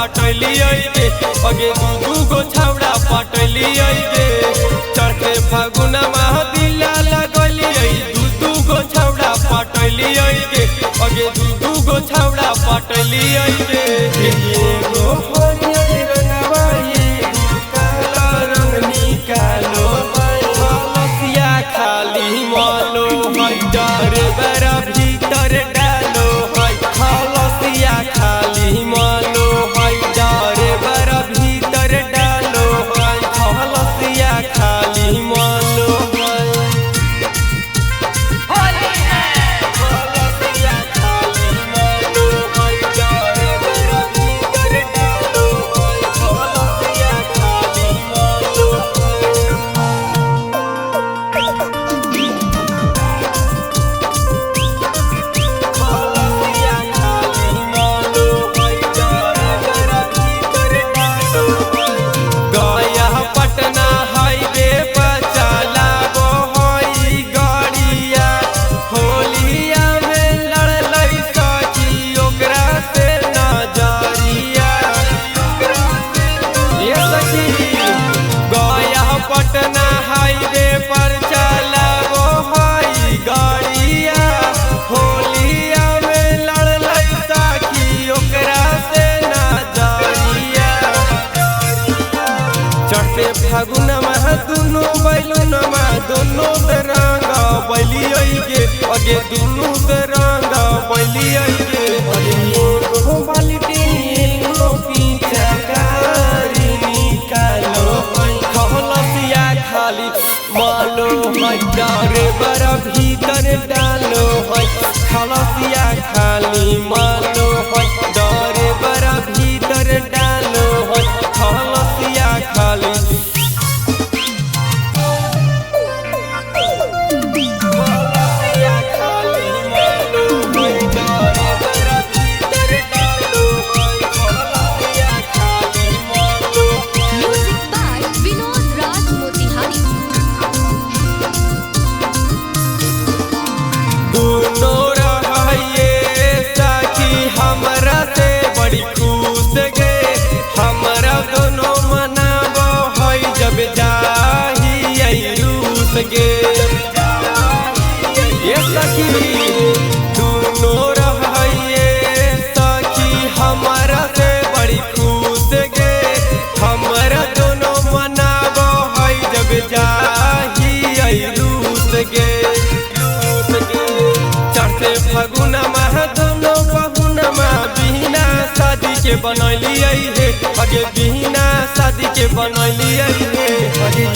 पटलिए गे अगे दू गो छौड़ा पटलिए गे चढ़के फागुनमा दिला लगलिए दू गो छौड़ा पटलिए गे अगे दू गो छौड़ा पटलिए गे एगो हरियर रंगवा एगो काला रंग निकालो हलसिया खाली मालो है डर बड़ा भीतर डालो है हलसिया खाली मालो है डर बड़ा भीतर डालो है हलसिया खाली मालो है हलसिया खाली मालो है डर बड़ा भीतर डालो है हलसिया खाली मालो है गया पटना हाईवे पर चलाबो हई गाड़िया होलिया में लड़लई सखी ओकरा से नजरिया ये सखी गया पटना हाईवे पर चलाबो हई गाड़िया होलिया में लड़लई सखी ओकरा से नजरिया चढ़ते फागुनमा दुनु बैलुनमा दोनों से रंग बैलिए गे अगे दुनु से रंग बैलिए गे एगो बाल्टी एगो पिचकारी निकालो हलसिया खाली मालो है डर बड़ा भीतर डालो है हलसिया खाली मालो है डर बड़ा भीतर डालो है हलसिया खाली हलसिया खाली मालो है डर बड़ा भीतर डालो है हलसिया खाली मालो है Music by Vinod Raj Motihari. दोनों रहिए सखी हमरा से बड़ी खुश गे हमरा दोनों मनाबो है जब जाहिए रूस गे ये सखी दोनों रहिए सखी हमरा से बड़ी खुश गे हमरा दोनों मनाबो है जब जाहिए रूस गे चढ़ते फागुनमा दोनों बहुनमा बिना शादी के बनलिए हे अगे बिना शादी के बनलिए हे अगे